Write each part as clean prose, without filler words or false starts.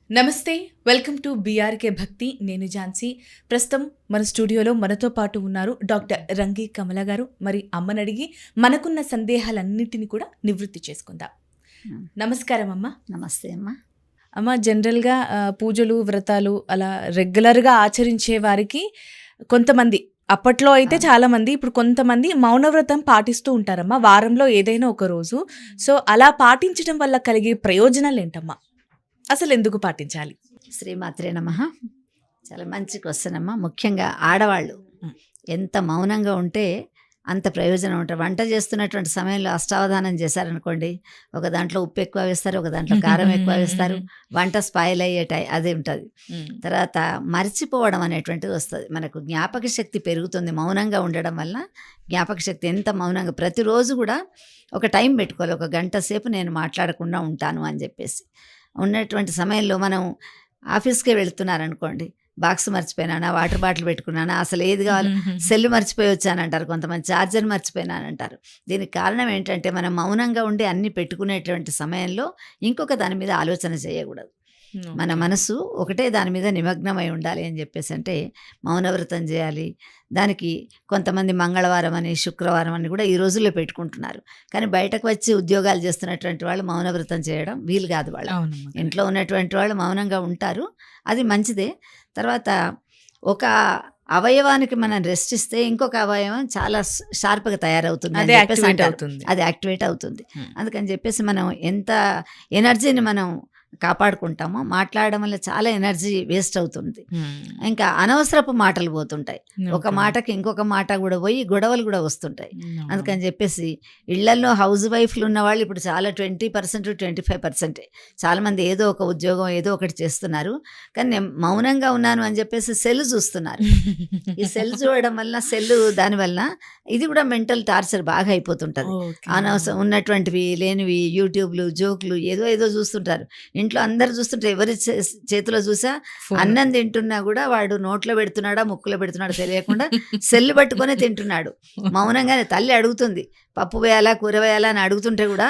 నమస్తే, welcome to BRK భక్తి. నేను ఝాన్సీ. ప్రస్తుతం మన స్టూడియోలో మనతో పాటు ఉన్నారు డాక్టర్ రంగి కమల గారు. మరి అమ్మని అడిగి మనకున్న సందేహాలన్నిటిని కూడా నివృత్తి చేసుకుందాం. నమస్కారం అమ్మ. నమస్తే అమ్మ. అమ్మ, జనరల్గా పూజలు వ్రతాలు అలా రెగ్యులర్గా ఆచరించే వారికి కొంతమంది, అప్పట్లో అయితే చాలా మంది, ఇప్పుడు కొంతమంది మౌనవ్రతం పాటిస్తూ ఉంటారమ్మా, వారంలో ఏదైనా ఒక రోజు. సో అలా పాటించడం వల్ల కలిగే ప్రయోజనాలు ఏంటమ్మా? అసలు ఎందుకు పాటించాలి? శ్రీమాత్రే నమః. చాలా మంచి క్వశ్చన్ అమ్మ. ముఖ్యంగా ఆడవాళ్ళు ఎంత మౌనంగా ఉంటే అంత ప్రయోజనం ఉంటుంది. వంట చేస్తున్నటువంటి సమయంలో అష్టావధానం చేశారనుకోండి, ఒక దాంట్లో ఉప్పు ఎక్కువ వేస్తారు, ఒక దాంట్లో కారం ఎక్కువ వేస్తారు, వంట స్పాయిల్ అదే ఉంటుంది. తర్వాత మర్చిపోవడం అనేటువంటిది వస్తుంది. మనకు జ్ఞాపక శక్తి పెరుగుతుంది మౌనంగా ఉండడం వల్ల. జ్ఞాపక శక్తి ఎంత మౌనంగా ప్రతిరోజు కూడా ఒక టైం పెట్టుకోవాలి, ఒక గంట సేపు నేను మాట్లాడకుండా ఉంటాను అని చెప్పేసి. ఉన్నటువంటి సమయంలో మనం ఆఫీస్కే వెళుతున్నారనుకోండి, బాక్స్ మర్చిపోయినానా, వాటర్ బాటిల్ పెట్టుకున్నానా, అసలు ఏది కావాలి, సెల్ మర్చిపోయి వచ్చానంటారు, కొంతమంది ఛార్జర్ మర్చిపోయినానంటారు. దీనికి కారణం ఏంటంటే మనం మౌనంగా ఉండి అన్నీ పెట్టుకునేటువంటి సమయంలో ఇంకొక దాని మీద ఆలోచన చేయకూడదు. మన మనసు ఒకటే దాని మీద నిమగ్నమై ఉండాలి అని చెప్పేసి అంటే మౌనవ్రతం చేయాలి. దానికి కొంతమంది మంగళవారం అని, శుక్రవారం అని కూడా ఈ రోజుల్లో పెట్టుకుంటున్నారు. కానీ బయటకు వచ్చి ఉద్యోగాలు చేస్తున్నటువంటి వాళ్ళు మౌనవ్రతం చేయడం వీలు కాదు. వాళ్ళు ఇంట్లో ఉన్నటువంటి వాళ్ళు మౌనంగా ఉంటారు, అది మంచిదే. తర్వాత ఒక అవయవానికి మనం రెస్ట్ ఇస్తే ఇంకొక అవయవం చాలా షార్ప్గా తయారవుతుంది, అది యాక్టివేట్ అవుతుంది. అందుకని చెప్పేసి మనం ఎంత ఎనర్జీని మనం కాపాడుకుంటామో, మాట్లాడడం వల్ల చాలా ఎనర్జీ వేస్ట్ అవుతుంది. ఇంకా అనవసరపు మాటలు పోతుంటాయి, ఒక మాటకి ఇంకొక మాట కూడా పోయి గొడవలు కూడా వస్తుంటాయి. అందుకని చెప్పేసి ఇళ్లలో హౌస్ వైఫ్లు ఉన్న వాళ్ళు ఇప్పుడు చాలా 20% 25% చాలామంది ఏదో ఒక ఉద్యోగం ఏదో ఒకటి చేస్తున్నారు. కానీ నేను మౌనంగా ఉన్నాను అని చెప్పేసి సెల్ చూస్తున్నారు. ఈ సెల్ చూడడం వల్ల, దానివల్ల ఇది కూడా మెంటల్ టార్చర్ బాగా అయిపోతుంటుంది. అనవసరం ఉన్నటువంటివి లేనివి యూట్యూబ్లు, జోక్లు ఏదో చూస్తుంటారు. ఇంట్లో అందరు చూస్తుంటే ఎవరి చేతిలో చూసా అన్నం తింటున్నా కూడా వాడు నోట్లో పెడుతున్నాడా ముక్కులో పెడుతున్నాడా తెలియకుండా సెల్లు పట్టుకొని తింటున్నాడు. మౌనంగానే తల్లి అడుగుతుంది, పప్పు వేయాలా కూర వేయాలా అని అడుగుతుంటే కూడా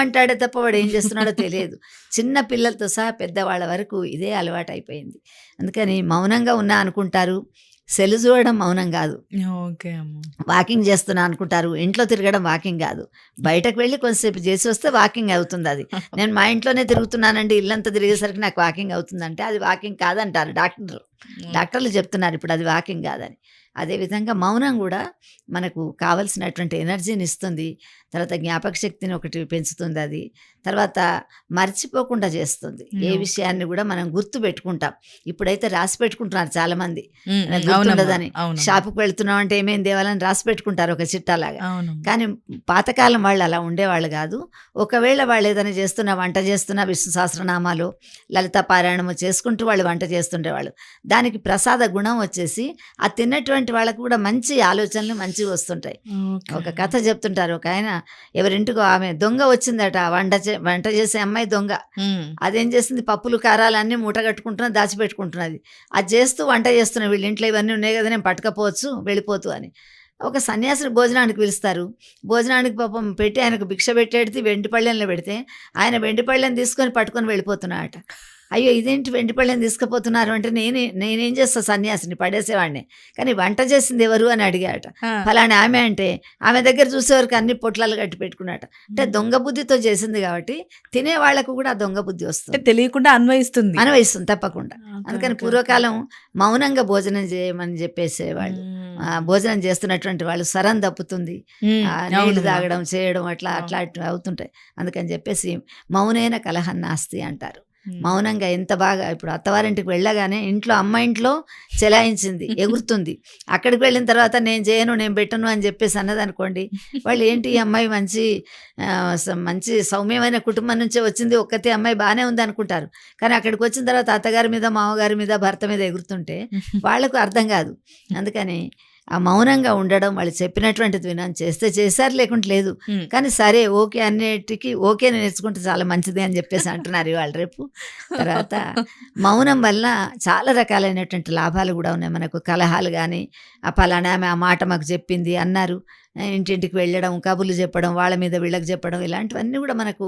అంటాడే తప్ప వాడు ఏం చేస్తున్నాడో తెలియదు. చిన్న పిల్లలతో సహా పెద్దవాళ్ళ వరకు ఇదే అలవాటు అయిపోయింది. అందుకని మౌనంగా ఉన్నా అనుకుంటారు, సెల్ చూడడం మౌనం కాదు. వాకింగ్ చేస్తున్నా అనుకుంటారు, ఇంట్లో తిరగడం వాకింగ్ కాదు. బయటకు వెళ్ళి కొంతసేపు చేసి వస్తే వాకింగ్ అవుతుంది. అది నేను మా ఇంట్లోనే తిరుగుతున్నానండి, ఇల్లంతా తిరిగేసరికి నాకు వాకింగ్ అవుతుందంటే అది వాకింగ్ కాదంటారు డాక్టర్లు చెప్తున్నారు ఇప్పుడు అది వాకింగ్ కాదని. అదేవిధంగా మౌనం కూడా మనకు కావలసినటువంటి ఎనర్జీని ఇస్తుంది. తర్వాత జ్ఞాపక శక్తిని ఒకటి పెంచుతుంది. అది తర్వాత మర్చిపోకుండా చేస్తుంది. ఏ విషయాన్ని కూడా మనం గుర్తు పెట్టుకుంటాం. ఇప్పుడైతే రాసి పెట్టుకుంటున్నారు చాలామంది, గుర్తుండదని. షాపుకి వెళ్తున్నాం అంటే ఏమేమి దేవాలని రాసి పెట్టుకుంటారు ఒక చిట్టాలాగా. కానీ పాతకాలం వాళ్ళు అలా ఉండేవాళ్ళు కాదు. ఒకవేళ వాళ్ళు ఏదైనా వంట చేస్తున్నా విష్ణు సహస్రనామాలు, లలిత పారాయణము చేసుకుంటూ వాళ్ళు వంట చేస్తుండేవాళ్ళు. దానికి ప్రసాద గుణం వచ్చేసి ఆ తిన్నటువంటి వాళ్ళకు కూడా మంచి ఆలోచనలు మంచిగా వస్తుంటాయి. ఒక కథ చెప్తుంటారు, ఒక ఆయన ఎవరింటికో ఆమె దొంగ వచ్చిందట, వంట చేసే అమ్మాయి దొంగ. అదేం చేసింది, పప్పులు కారాలు అన్నీ మూట కట్టుకుంటున్నది, దాచిపెట్టుకుంటున్నది. అది చేస్తూ వంట చేస్తున్నా, వీళ్ళ ఇంట్లో ఇవన్నీ ఉన్నాయి కదా, నేను పట్టుకపోవచ్చు వెళ్ళిపోతూ అని. ఒక సన్యాసిని భోజనానికి పిలుస్తారు. భోజనానికి పాపం పెట్టి ఆయనకు భిక్ష పెట్టేది వెండి పళ్ళెంలో పెడితే ఆయన వెండి పళ్ళెం తీసుకొని పట్టుకొని వెళ్ళిపోతున్నాడట. అయ్యో ఇదేంటి వెండి పళ్ళెం తీసుకుపోతున్నారు అంటే, నేనేం చేస్తా, సన్యాసిని పడేసేవాడిని, కానీ వంట చేసింది ఎవరు అని అడిగాట. ఫలానా ఆమె అంటే ఆమె దగ్గర చూసేవారికి అన్ని పొట్లాలు కట్టి పెట్టుకున్నట. అంటే దొంగ బుద్ధితో చేసింది కాబట్టి తినే వాళ్లకు కూడా ఆ దొంగ బుద్ధి వస్తుంది, తెలియకుండా అన్వయిస్తుంది తప్పకుండా. అందుకని పూర్వకాలం మౌనంగా భోజనం చేయమని చెప్పేసేవాళ్ళు. భోజనం చేస్తున్నటువంటి వాళ్ళు స్వరం తప్పుతుంది, నీళ్లు తాగడం చేయడం అట్లా అవుతుంటాయి. అందుకని చెప్పేసి మౌనేన కలహం నాస్తి అంటారు. మౌనంగా ఎంత బాగా, ఇప్పుడు అత్తవారింటికి వెళ్ళగానే ఇంట్లో అమ్మ ఇంట్లో చెలాయించింది ఎగురుతుంది, అక్కడికి వెళ్ళిన తర్వాత నేను చేయను నేను పెట్టను అని చెప్పేసి అన్నదనుకోండి, వాళ్ళు ఏంటి ఈ అమ్మాయి మంచి సౌమ్యమైన కుటుంబం నుంచే వచ్చింది, ఒక్కతే అమ్మాయి బాగానే ఉంది అనుకుంటారు. కానీ అక్కడికి వచ్చిన తర్వాత అత్తగారి మీద, మామగారి మీద, భర్త మీద ఎగురుతుంటే వాళ్లకు అర్థం కాదు. అందుకని ఆ మౌనంగా ఉండడం, వాళ్ళు చెప్పినటువంటిది వినడం, చేస్తే చేశారు లేకుంటే లేదు. ఉమ్. కానీ సరే ఓకే అన్నిటికీ ఓకే నేర్చుకుంటే చాలా మంచిది అని చెప్పేసి అంటున్నారు ఇవాళ రేపు. తర్వాత మౌనం వల్ల చాలా రకాలైనటువంటి లాభాలు కూడా ఉన్నాయి మనకు. కలహాలు కానీ, ఆ పలానా ఆమె ఆ మాట మాకు చెప్పింది అన్నారు, ఇంటింటికి వెళ్ళడం, కబుర్లు చెప్పడం, వాళ్ళ మీద వీళ్ళకి చెప్పడం, ఇలాంటివన్నీ కూడా మనకు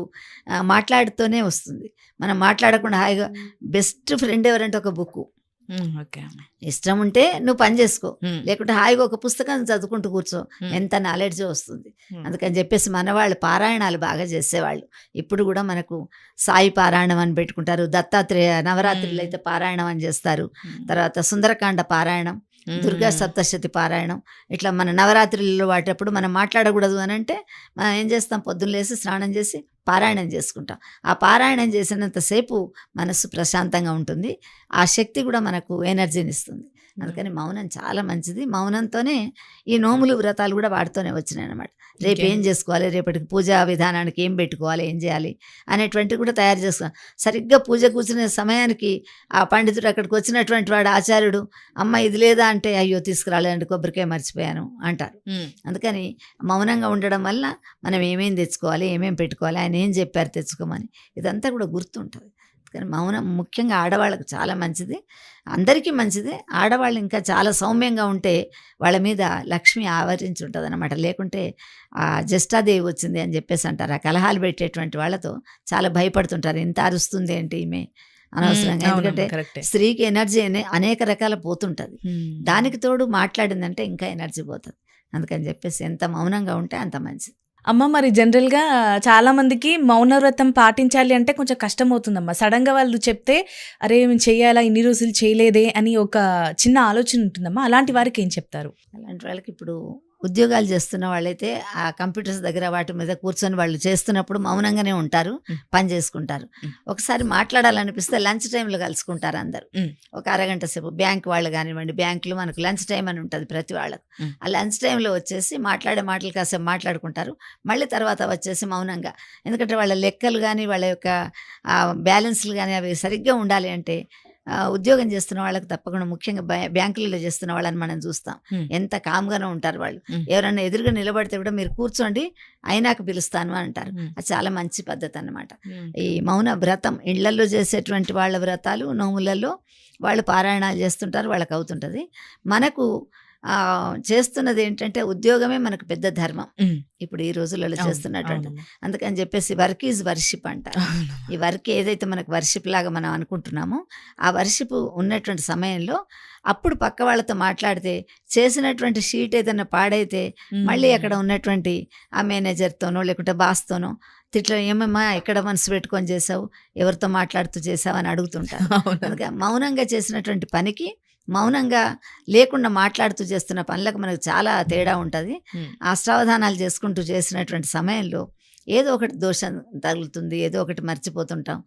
మాట్లాడుతూనే వస్తుంది. మనం మాట్లాడకుండా హాయిగా బెస్ట్ ఫ్రెండ్ ఎవరంటే ఒక బుక్. ఓకే. ఇష్టం ఉంటే నువ్వు పని చేసుకో, ఉమ్. లేకుంటే హాయిగా ఒక పుస్తకం చదువుకుంటూ కూర్చో, ఎంత నాలెడ్జ్ వస్తుంది. అందుకని చెప్పేసి మన వాళ్ళు పారాయణాలు బాగా చేసేవాళ్ళు. ఇప్పుడు కూడా మనకు సాయి పారాయణం అని పెట్టుకుంటారు, దత్తాత్రేయ నవరాత్రులు అయితే పారాయణం అని చేస్తారు, తర్వాత సుందరకాండ పారాయణం, దుర్గా సప్తశతి పారాయణం. ఇట్లా మన నవరాత్రులలో వాటప్పుడు మనం మాట్లాడకూడదు అని అంటే మనం ఏం చేస్తాం, పొద్దున్న లేసి స్నానం చేసి పారాయణం చేసుకుంటాం. ఆ పారాయణం చేసినంతసేపు మనస్సు ప్రశాంతంగా ఉంటుంది, ఆ శక్తి కూడా మనకు ఎనర్జీని ఇస్తుంది. అందుకని మౌనం చాలా మంచిది. మౌనంతోనే ఈ నోములు వ్రతాలు కూడా వాటితోనే వచ్చినాయి అన్నమాట. రేపు ఏం చేసుకోవాలి, రేపటికి పూజా విధానానికి ఏం పెట్టుకోవాలి, ఏం చేయాలి అనేటువంటివి కూడా తయారు చేసుకోవాలి. సరిగ్గా పూజ కూర్చునే సమయానికి ఆ పండితుడు అక్కడికి వచ్చినటువంటి వాడు ఆచార్యుడు, అమ్మ ఇది లేదా అంటే అయ్యో తీసుకురాలేదండి, కొబ్బరికాయ మర్చిపోయాను అంటారు. అందుకని మౌనంగా ఉండడం వల్ల మనం ఏమేం తెచ్చుకోవాలి, ఏమేం పెట్టుకోవాలి, ఆయన ఏం చెప్పారు తెచ్చుకోమని, ఇదంతా కూడా గుర్తుంటుంది. కానీ మౌనం ముఖ్యంగా ఆడవాళ్ళకు చాలా మంచిది, అందరికీ మంచిది. ఆడవాళ్ళు ఇంకా చాలా సౌమ్యంగా ఉంటే వాళ్ళ మీద లక్ష్మి ఆవరించి ఉంటుంది అనమాట. లేకుంటే ఆ జ్యేష్ఠాదేవి వచ్చింది అని చెప్పేసి అంటారు. ఆ కలహాలు పెట్టేటువంటి వాళ్ళతో చాలా భయపడుతుంటారు, ఇంత అరుస్తుంది ఏంటి ఈమె అనవసరంగా. ఎందుకంటే స్త్రీకి ఎనర్జీ అనేక రకాల పోతుంటుంది, దానికి తోడు మాట్లాడిందంటే ఇంకా ఎనర్జీ పోతుంది. అందుకని చెప్పేసి ఎంత మౌనంగా ఉంటే అంత మంచిది. అమ్మ, మరి జనరల్గా చాలా మందికి మౌనవ్రతం పాటించాలి అంటే కొంచెం కష్టం అవుతుందమ్మా. సడన్గా వాళ్ళు చెప్తే అరే మేము చెయ్యాలా, ఇన్ని రోజులు చేయలేదే అని ఒక చిన్న ఆలోచన ఉంటుందమ్మా. అలాంటి వారికి ఏం చెప్తారు? అలాంటి వాళ్ళకి ఇప్పుడు ఉద్యోగాలు చేస్తున్న వాళ్ళైతే ఆ కంప్యూటర్స్ దగ్గర వాటి మీద కూర్చొని వాళ్ళు చేస్తున్నప్పుడు మౌనంగానే ఉంటారు, పని చేసుకుంటారు. ఒకసారి మాట్లాడాలనిపిస్తే లంచ్ టైంలో కలుసుకుంటారు అందరు, ఒక అరగంట సేపు. బ్యాంక్ వాళ్ళు కానివ్వండి, బ్యాంకులో మనకు లంచ్ టైం అని ఉంటుంది ప్రతి వాళ్ళకు. ఆ లంచ్ టైంలో వచ్చేసి మాట్లాడే మాటలు కాసేపు మాట్లాడుకుంటారు, మళ్ళీ తర్వాత వచ్చేసి మౌనంగా. ఎందుకంటే వాళ్ళ లెక్కలు కానీ వాళ్ళ యొక్క బ్యాలెన్స్లు కానీ అవి సరిగ్గా ఉండాలి అంటే ఉద్యోగం చేస్తున్న వాళ్ళకి తప్పకుండా, ముఖ్యంగా బ్యాంకులలో చేస్తున్న వాళ్ళని మనం చూస్తాం, ఎంత కామ్గానే ఉంటారు వాళ్ళు. ఎవరన్నా ఎదురుగా నిలబడితే కూడా మీరు కూర్చోండి అయినాక పిలుస్తాను అని అంటారు. అది చాలా మంచి పద్ధతి అన్నమాట. ఈ మౌన వ్రతం ఇళ్లలో చేసేటువంటి వాళ్ళ వ్రతాలు, నోములలో వాళ్ళు పారాయణాలు చేస్తుంటారు, వాళ్ళకి అవుతుంటుంది. మనకు చేస్తున్నది ఏంటంటే ఉద్యోగమే మనకు పెద్ద ధర్మం ఇప్పుడు ఈ రోజులలో చేస్తున్నటువంటి. అందుకని చెప్పేసి వర్క్ ఈజ్ వర్షిప్ అంటారు. ఈ వర్క్ ఏదైతే మనకు వర్షిప్ లాగా మనం అనుకుంటున్నామో ఆ వర్షిప్ ఉన్నటువంటి సమయంలో అప్పుడు పక్క వాళ్ళతో మాట్లాడితే చేసినటువంటి షీట్ ఏదైనా పాడైతే మళ్ళీ అక్కడ ఉన్నటువంటి ఆ మేనేజర్తోనో లేకుంటే బాస్తోనో తిట్లో ఏమమ్మా ఎక్కడ మనసు పెట్టుకొని చేసావు, ఎవరితో మాట్లాడుతూ చేసావు అని అడుగుతుంటారు. అందుకే మౌనంగా చేసినటువంటి పనికి, మౌనంగా లేకుండా మాట్లాడుతూ చేస్తున్న పనులకు మనకు చాలా తేడా ఉంటుంది. అష్టావధానాలు చేసుకుంటూ చేసినటువంటి సమయంలో ఏదో ఒకటి దోషం తగులుతుంది, ఏదో ఒకటి మర్చిపోతుంటాం.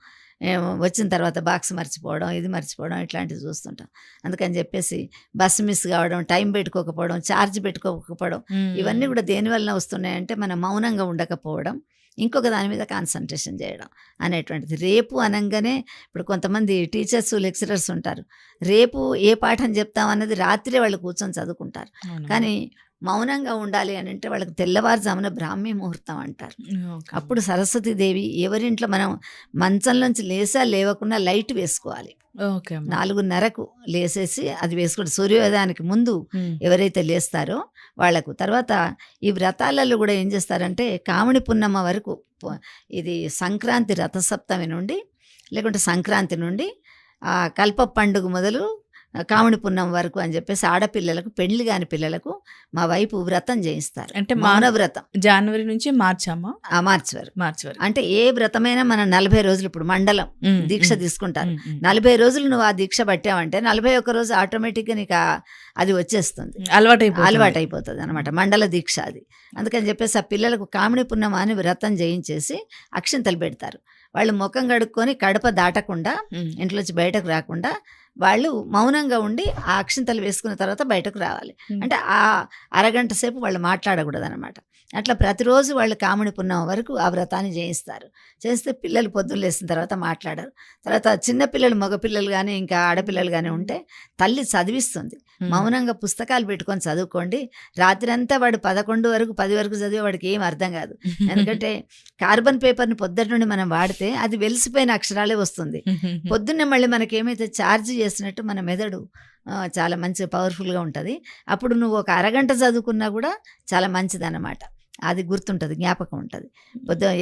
వచ్చిన తర్వాత బాక్స్ మర్చిపోవడం, ఇది మర్చిపోవడం, ఇట్లాంటివి చూస్తుంటాం. అందుకని చెప్పేసి బస్సు మిస్ కావడం, టైం పెట్టుకోకపోవడం, ఛార్జ్ పెట్టుకోకపోవడం, ఇవన్నీ కూడా దేనివల్ల వస్తున్నాయంటే మనం మౌనంగా ఉండకపోవడం, ఇంకొక దాని మీద కాన్సన్ట్రేషన్ చేయడం అనేటువంటిది. రేపు అనగానే ఇప్పుడు కొంతమంది టీచర్స్, లెక్చరర్స్ ఉంటారు, రేపు ఏ పాఠం చెప్తామన్నది రాత్రి వాళ్ళు కూర్చొని చదువుకుంటారు. కానీ మౌనంగా ఉండాలి అని అంటే వాళ్ళకి తెల్లవారుజామున బ్రాహ్మీ ముహూర్తం అంటారు. అప్పుడు సరస్వతీదేవి ఎవరింట్లో మనం మంచంలోంచి లేసా లేవకుండా లైట్ వేసుకోవాలి. 4:30కు లేసేసి అది వేసుకుంటే సూర్యోదయానికి ముందు ఎవరైతే లేస్తారో వాళ్లకు. తర్వాత ఈ వ్రతాలలో కూడా ఏం చేస్తారంటే కామిడి పున్నమ్మ వరకు, ఇది సంక్రాంతి రథసప్తమి నుండి లేకుంటే సంక్రాంతి నుండి కల్ప పండుగ మొదలు కామిడి పున్నం వరకు అని చెప్పేసి ఆడపిల్లలకు, పెళ్లి కాని పిల్లలకు మా వైపు వ్రతం చేయిస్తారు. అంటే మౌన వ్రతం జనవరి నుంచి మార్చి వరకు. అంటే ఏ వ్రతమైనా మనం 40 రోజులు ఇప్పుడు మండలం దీక్ష తీసుకుంటారు. 40 రోజులు నువ్వు ఆ దీక్ష పట్టావంటే 41 రోజు ఆటోమేటిక్గా నీకు అది వచ్చేస్తుంది, అలవాటు అయిపోతుంది అనమాట, మండల దీక్ష అది. అందుకని చెప్పేసి ఆ పిల్లలకు కామిడి పున్నమ అని వ్రతం చేయించేసి అక్షింతలు పెడతారు. వాళ్ళు ముఖం కడుక్కొని కడప దాటకుండా, ఇంట్లోంచి బయటకు రాకుండా వాళ్ళు మౌనంగా ఉండి ఆ అక్షింతలు వేసుకున్న తర్వాత బయటకు రావాలి. అంటే ఆ అరగంట సేపు వాళ్ళు మాట్లాడకూడదు అనమాట. అట్లా ప్రతిరోజు వాళ్ళు కాముడి పున్నమ వరకు ఆ వ్రతాన్ని చేయిస్తారు. చేస్తే పిల్లలు పొద్దున్న లేసిన తర్వాత మాట్లాడరు. తర్వాత చిన్నపిల్లలు, మగపిల్లలు కానీ ఇంకా ఆడపిల్లలు కానీ ఉంటే తల్లి చదివిస్తుంది. మౌనంగా పుస్తకాలు పెట్టుకొని చదువుకోండి. రాత్రి అంతా వాడు 11 వరకు 10 వరకు చదివే వాడికి ఏం అర్థం కాదు. ఎందుకంటే కార్బన్ పేపర్ని పొద్దుట నుండి మనం వాడితే అది వెలిసిపోయిన అక్షరాలే వస్తుంది. పొద్దున్నే మళ్ళీ మనకి ఏమైతే ఛార్జ్ చేసినట్టు మన మెదడు చాలా మంచి పవర్ఫుల్గా ఉంటుంది. అప్పుడు నువ్వు ఒక అరగంట చదువుకున్నా కూడా చాలా మంచిదన్నమాట. అది గుర్తుంటుంది, జ్ఞాపకం ఉంటుంది.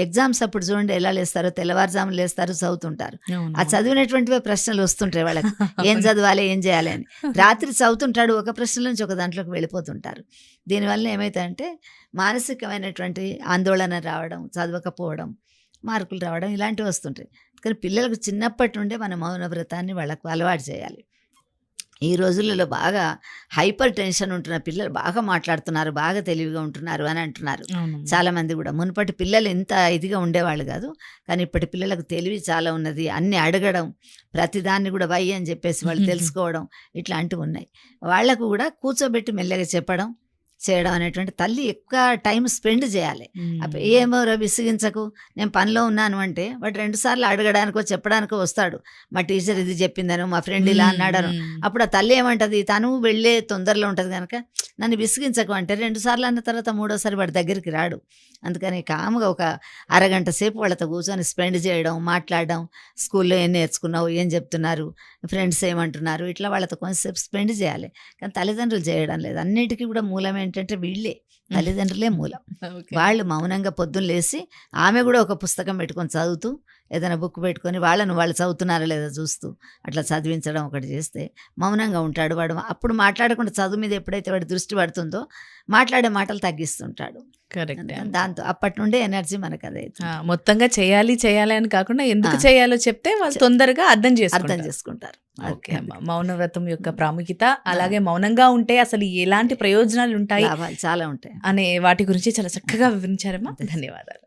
ఎగ్జామ్స్ అప్పుడు చూడండి ఎలా లేస్తారో, తెల్లవారుజామున లేస్తారు, చదువుతుంటారు. ఆ చదివినటువంటివే ప్రశ్నలు వస్తుంటాయి వాళ్ళకి, ఏం చదవాలి ఏం చేయాలి అని. రాత్రి చదువుతుంటాడు, ఒక ప్రశ్న నుంచి ఒక దాంట్లోకి వెళ్ళిపోతుంటారు. దీనివల్ల ఏమవుతాయంటే మానసికమైనటువంటి ఆందోళన రావడం, చదవకపోవడం, మార్కులు రావడం ఇలాంటివి వస్తుంటాయి. కానీ పిల్లలకు చిన్నప్పటి నుండే మన మౌన వ్రతాన్ని వాళ్ళకు అలవాటు చేయాలి. ఈ రోజులలో బాగా హైపర్ టెన్షన్ ఉంటున్న పిల్లలు బాగా మాట్లాడుతున్నారు, బాగా తెలివిగా ఉంటున్నారు అని అంటున్నారు చాలామంది కూడా. మునుపటి పిల్లలు ఇంత ఇదిగా ఉండేవాళ్ళు కాదు, కానీ ఇప్పటి పిల్లలకు తెలివి చాలా ఉన్నది. అన్నీ అడగడం, ప్రతిదాన్ని కూడా వై అని చెప్పేసి వాళ్ళు తెలుసుకోవడం ఇట్లాంటివి ఉన్నాయి. వాళ్లకు కూడా కూర్చోబెట్టి మెల్లగా చెప్పడం, చేయడం అనేటువంటి తల్లి ఎక్కువ టైం స్పెండ్ చేయాలి. ఏమో విసిగించకు, నేను పనిలో ఉన్నాను అంటే వాడు 2 సార్లు అడగడానికో చెప్పడానికో వస్తాడు. మా టీచర్ ఇది చెప్పిందను, మా ఫ్రెండ్ ఇలా అన్నాడను. అప్పుడు ఆ తల్లి ఏమంటది, తను వెళ్ళే తొందరలో ఉంటుంది కనుక నన్ను విసిగించకు అంటే 2 సార్లు అన్న తర్వాత 3వసారి వాడి దగ్గరికి రాడు. అందుకని కాముగా ఒక అరగంట సేపు వాళ్ళతో కూర్చొని స్పెండ్ చేయడం, మాట్లాడడం, స్కూల్లో ఏం నేర్చుకున్నావు, ఏం చెప్తున్నారు, ఫ్రెండ్స్ ఏమంటున్నారు, ఇట్లా వాళ్ళతో కొంచెంసేపు స్పెండ్ చేయాలి. కానీ తల్లిదండ్రులు చేయడం లేదు. అన్నిటికీ కూడా మూలం ఏంటంటే వీళ్ళే, తల్లిదండ్రులే మూలం. వాళ్ళు మౌనంగా పొద్దున్న లేసి ఆమె కూడా ఒక పుస్తకం పెట్టుకొని చదువుతూ, ఏదైనా బుక్ పెట్టుకొని వాళ్ళు చదువుతున్నారా లేదా చూస్తూ అట్లా చదివించడం ఒకటి చేస్తే మౌనంగా ఉంటాడు వాడు. అప్పుడు మాట్లాడకుండా చదువు మీద ఎప్పుడైతే వాడి దృష్టి పడుతుందో మాట్లాడే మాటలు తగ్గిస్తుంటాడు. దాంతో అప్పటి నుండే ఎనర్జీ మనకు అదే మొత్తంగా చేయాలి అని కాకుండా ఎందుకు చేయాలో చెప్తే వాళ్ళు తొందరగా అర్థం చేసుకుంటారు. ఓకే అమ్మా, మౌనవ్రతం యొక్క ప్రాముఖ్యత, అలాగే మౌనంగా ఉంటే అసలు ఎలాంటి ప్రయోజనాలు ఉంటాయి, చాలా ఉంటాయి అనే వాటి గురించి చాలా చక్కగా వివరించారమ్మా. ధన్యవాదాలు.